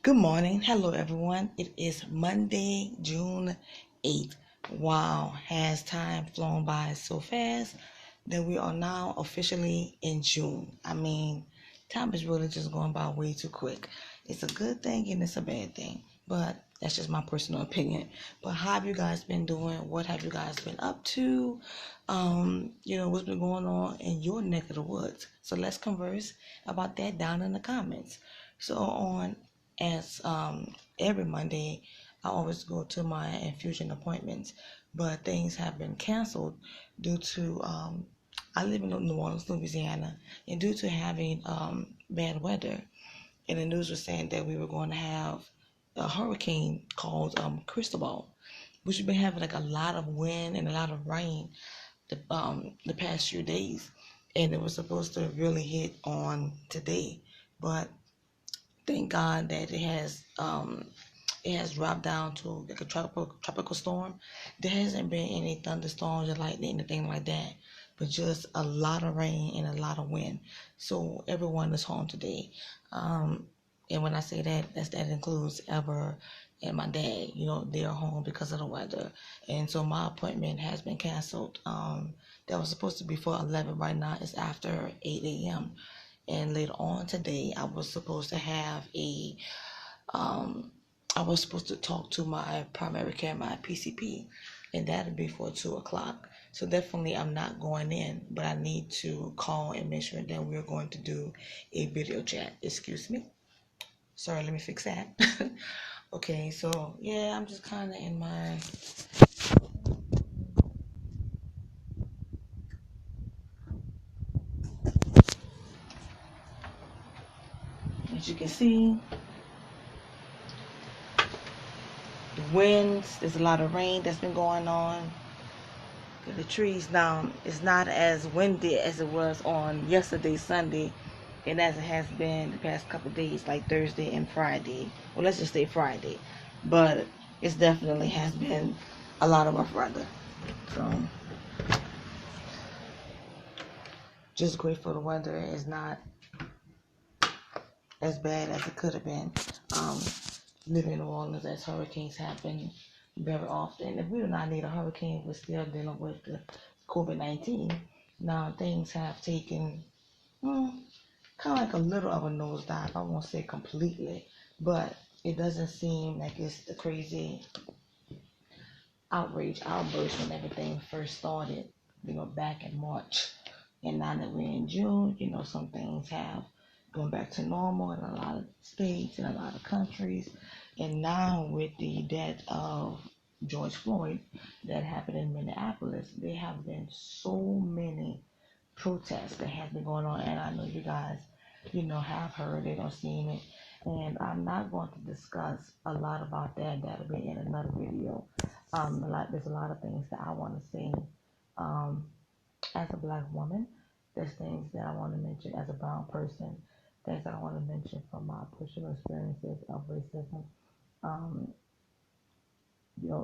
Good morning. Hello, everyone. It is Monday, June 8th. Wow, has time flown by so fast that we are now officially in June? Time is really just going by way too quick. It's a good thing and it's a bad thing, but that's just my personal opinion. But how have you guys been doing? What have you guys been up to? What's been going on in your neck of the woods? So let's converse about that down in the comments. So on as every Monday, I always go to my infusion appointments, but things have been canceled due to I live in New Orleans, Louisiana, and due to having bad weather, and the news was saying that we were going to have a hurricane called Cristobal, which we've been having like a lot of wind and a lot of rain the past few days, and it was supposed to really hit on today, but thank God that it has dropped down to like a tropical storm. There hasn't been any thunderstorms or lightning, anything like that, but just a lot of rain and a lot of wind. So everyone is home today. And when I say that, that includes Ever and my dad. They are home because of the weather, and so my appointment has been canceled. That was supposed to be for 11. Right now, it's after 8 a.m. And later on today, um, I was supposed to talk to my primary care, my PCP, and that'll be for 2 o'clock. So definitely, I'm not going in, but I need to call and make sure that we're going to do a video chat. Excuse me. Sorry, let me fix that. Okay, so yeah, I'm just kind of in my. As you can see, the winds. There's a lot of rain that's been going on. The trees now is not as windy as it was on yesterday, Sunday, and as it has been the past couple of days, like Thursday and Friday. Well, let's just say Friday, but it definitely has been a lot of rough weather. So, just grateful the weather is not as bad as it could have been. Um, Living in New Orleans, as hurricanes happen very often. If we do not need a hurricane, we're still dealing with the COVID-19. Now, things have taken kind of like a little of a nosedive. I won't say completely, but it doesn't seem like it's the crazy outrage outburst when everything first started, back in March. And now that we're in June, some things have gone back to normal in a lot of states and a lot of countries. And now with the death of George Floyd that happened in Minneapolis, there have been so many protests that have been going on. And I know you guys, have heard it or seen it. And I'm not going to discuss a lot about that. That'll be in another video. There's a lot of things that I want to say um, as a black woman. There's things that I want to mention as a brown person. Things that I want to mention from my personal experiences of racism. Um,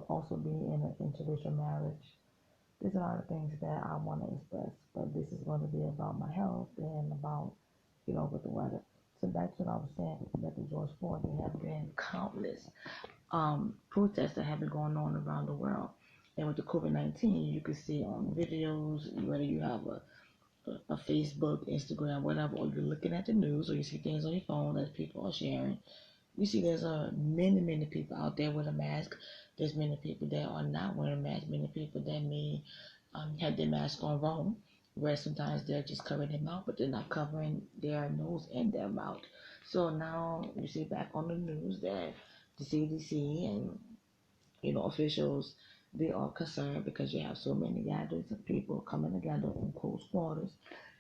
Also being in an interracial marriage. There's a lot of things that I want to express, but this is going to be about my health and about, with the weather. So that's what I was saying. That the George Floyd, there have been countless protests that have been going on around the world. And with the COVID-19, you can see on videos, whether you have a Facebook, Instagram, whatever, or you're looking at the news, or you see things on your phone that people are sharing. You see, there's many people out there with a mask. There's many people that are not wearing a mask. Many people that may have their mask on wrong, where sometimes they're just covering their mouth, but they're not covering their nose and their mouth. So now you see back on the news that the CDC and officials, they are concerned because you have so many gatherings of people coming together in close quarters,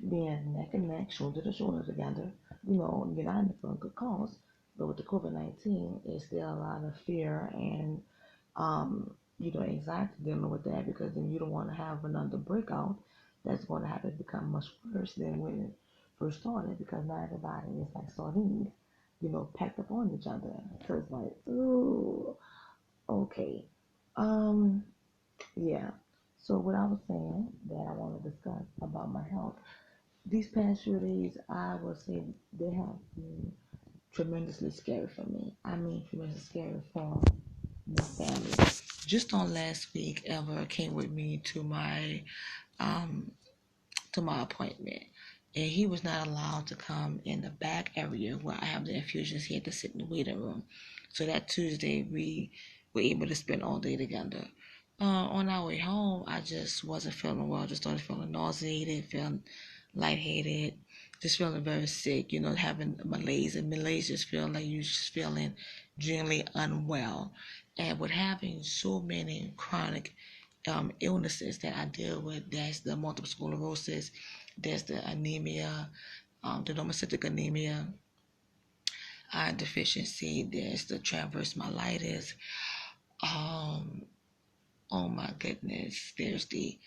being neck and neck, shoulder to shoulder together, united for a good cause. But with the COVID-19, it's still a lot of fear and, anxiety dealing with that, because then you don't want to have another breakout that's going to have it become much worse than when it first started, because now everybody is like sardines, packed up on each other. So it's like, ooh, okay. Um, yeah. So what I was saying that I want to discuss about my health. These past few days, I would say they have been tremendously scary for me. I mean, tremendously scary for my family. Just on last week, Ever came with me um to my appointment, and he was not allowed to come in the back area where I have the infusions. He had to sit in the waiting room. So that Tuesday, we were able to spend all day together. On our way home, I just wasn't feeling well. I just started feeling nauseated, feeling lightheaded, just feeling very sick, having malaise. And malaise just feeling like you just feeling generally unwell. And with having so many chronic illnesses that I deal with, there's the multiple sclerosis, there's the anemia, the normocytic anemia, iron deficiency, there's the transverse myelitis, um, oh my goodness, there's the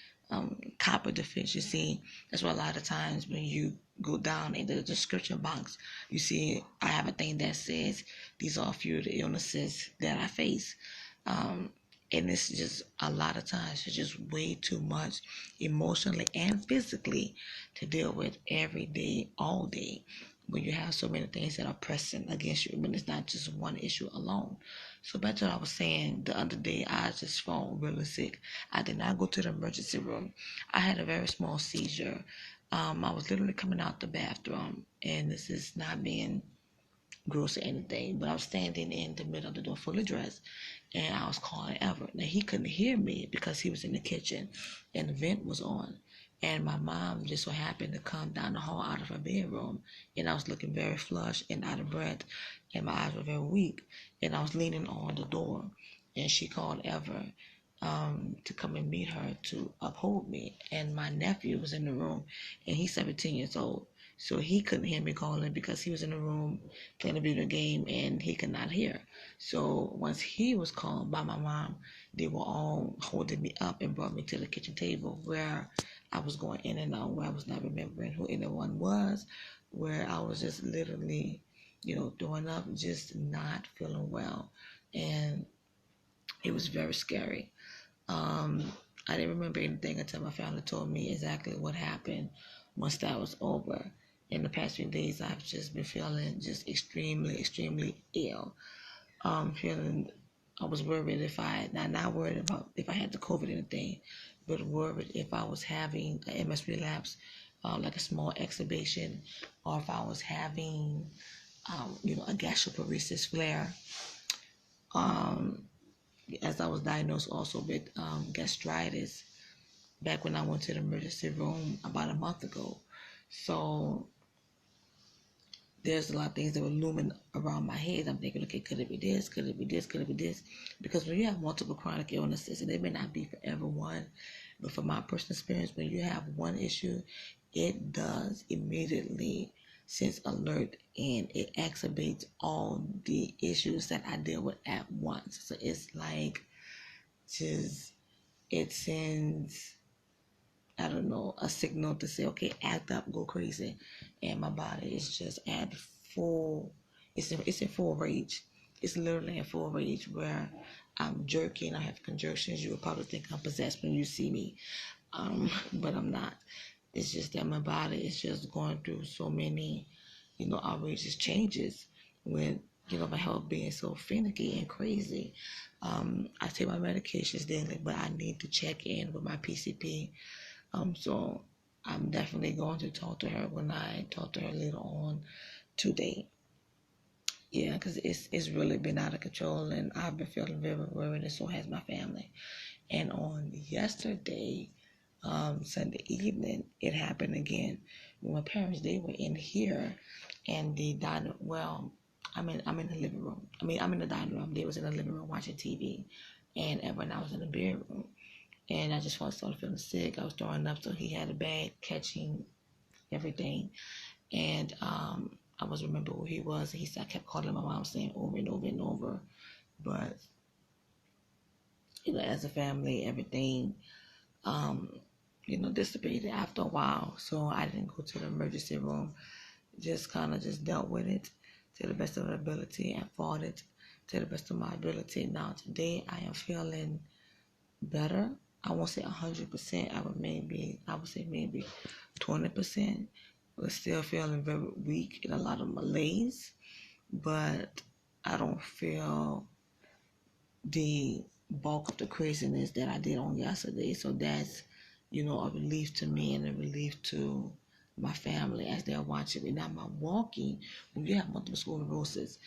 copper deficiency. That's why a lot of times when you go down in the description box, you see I have a thing that says these are a few of the illnesses that I face. Um, and it's just a lot of times it's just way too much emotionally and physically to deal with every day, all day, when you have so many things that are pressing against you, when it's not just one issue alone. So back to what I was saying, the other day I just felt really sick. I did not go to the emergency room. I had a very small seizure. I was literally coming out the bathroom, and this is not being gross or anything, but I was standing in the middle of the door fully dressed, and I was calling Everett. Now he couldn't hear me because he was in the kitchen and the vent was on. And my mom just so happened to come down the hall out of her bedroom, and I was looking very flushed and out of breath, and my eyes were very weak, and I was leaning on the door, and she called Everett to come and meet her to uphold me. And my nephew was in the room, and he's 17 years old. So he couldn't hear me calling because he was in the room playing a video game and he could not hear. So once he was called by my mom, they were all holding me up and brought me to the kitchen table where I was going in and out, where I was not remembering who anyone was, where I was just literally, throwing up, just not feeling well. And it was very scary. I didn't remember anything until my family told me exactly what happened once that was over. In the past few days, I've just been feeling just extremely, extremely ill. Feeling, I was worried if not worried about if I had the COVID or anything, but worried if I was having an MS relapse, like a small exacerbation, or if I was having, a gastroparesis flare. Um, as I was diagnosed also with gastritis back when I went to the emergency room about a month ago. So there's a lot of things that were looming around my head. I'm thinking, okay, could it be this? Could it be this? Could it be this? Because when you have multiple chronic illnesses, and they may not be for everyone, but for my personal experience, when you have one issue, it does immediately sense alert and it exacerbates all the issues that I deal with at once. So it's like just it sends, I don't know, a signal to say, okay, act up, go crazy. And my body is just at full, it's in full rage. It's literally in full rage where I'm jerking, I have conjunctions. You would probably think I'm possessed when you see me, but I'm not. It's just that my body is just going through so many, outrageous changes with, my health being so finicky and crazy. I take my medications daily, but I need to check in with my PCP. So I'm definitely going to talk to her when I talk to her later on today. Yeah, because it's really been out of control, and I've been feeling very worried, and so has my family. And on yesterday, Sunday evening, it happened again. When my parents, they were in here, and the dining. Well, I'm in the living room. I'm in the dining room. They was in the living room watching TV, and everyone I was in the bedroom. And I just started feeling sick. I was throwing up, so he had a bag catching everything. And I was remember where he was. And I kept calling my mom, saying over and over and over. But as a family, everything dissipated after a while. So I didn't go to the emergency room. Just kind of just dealt with it to the best of my ability and fought it to the best of my ability. Now today I am feeling better. I won't say 100%. I would say maybe 20%. But still feeling very weak and a lot of malaise. but I don't feel the bulk of the craziness that I did on yesterday. So that's, a relief to me and a relief to my family as they're watching me. Now, my walking, when you have multiple sclerosis,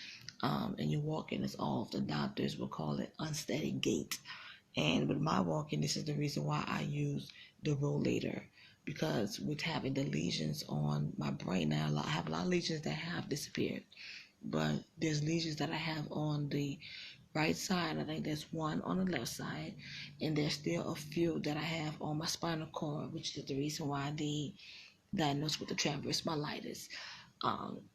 and your walking is off, the doctors will call it unsteady gait. And with my walking, this is the reason why I use the rollator, because with having the lesions on my brain now, I have a lot of lesions that have disappeared, but there's lesions that I have on the right side. I think there's one on the left side, and there's still a few that I have on my spinal cord, which is the reason why they diagnosed with the transverse myelitis.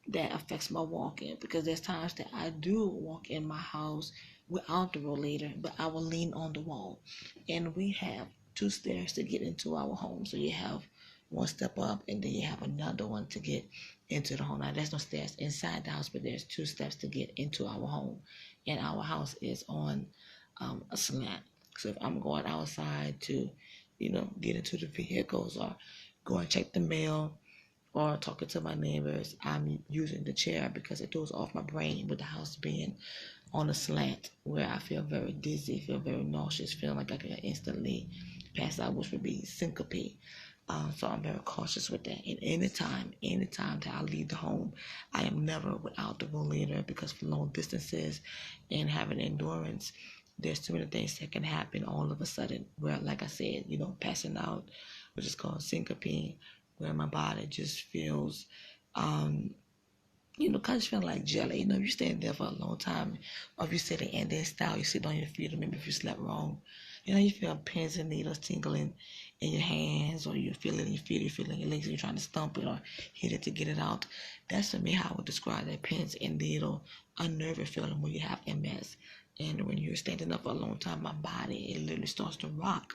That affects my walking, because there's times that I do walk in my house without the rollator, but I will lean on the wall. And we have two stairs to get into our home. So you have one step up, and then you have another one to get into the home. Now, there's no stairs inside the house, but there's two steps to get into our home. And our house is on a slant. So if I'm going outside to, get into the vehicles or go and check the mail, or talking to my neighbors, I'm using the chair because it throws off my brain, with the house being on a slant where I feel very dizzy, feel very nauseous, feeling like I can instantly pass out, which would be syncope. So I'm very cautious with that. And anytime that I leave the home, I am never without the rollator, because for long distances and having endurance, there's too many things that can happen all of a sudden where, like I said, passing out, which is called syncope, where my body just feels, kind of feel like jelly. If you stand there for a long time, or if you sit in Indian style, you sit on your feet, or maybe if you slept wrong, you feel pins and needles tingling in your hands, or you feel it in your feet, you feel it in your legs, and you're trying to stomp it or hit it to get it out. That's to me how I would describe that pins and needle, unnerving feeling when you have MS. And when you're standing up for a long time, my body, it literally starts to rock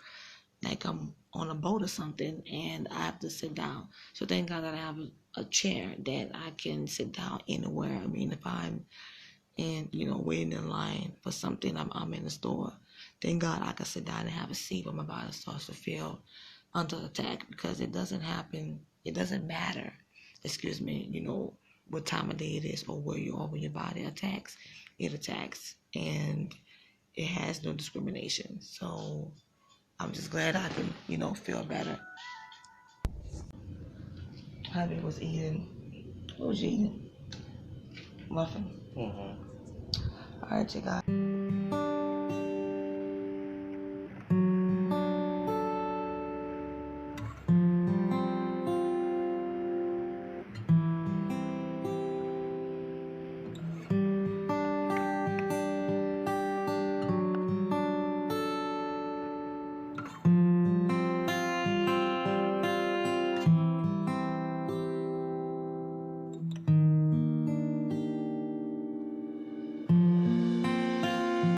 like I'm on a boat or something, and I have to sit down. So thank God that I have a chair that I can sit down anywhere. I mean, if I'm waiting in line for something, I'm in the store, thank God I can sit down and have a seat where my body starts to feel under attack, because it doesn't matter, what time of day it is or where you are when your body attacks. It attacks, and it has no discrimination. So I'm just glad I can, feel better. Javi was eating. What was you eating? Muffin. Mm-hmm. All right, you guys.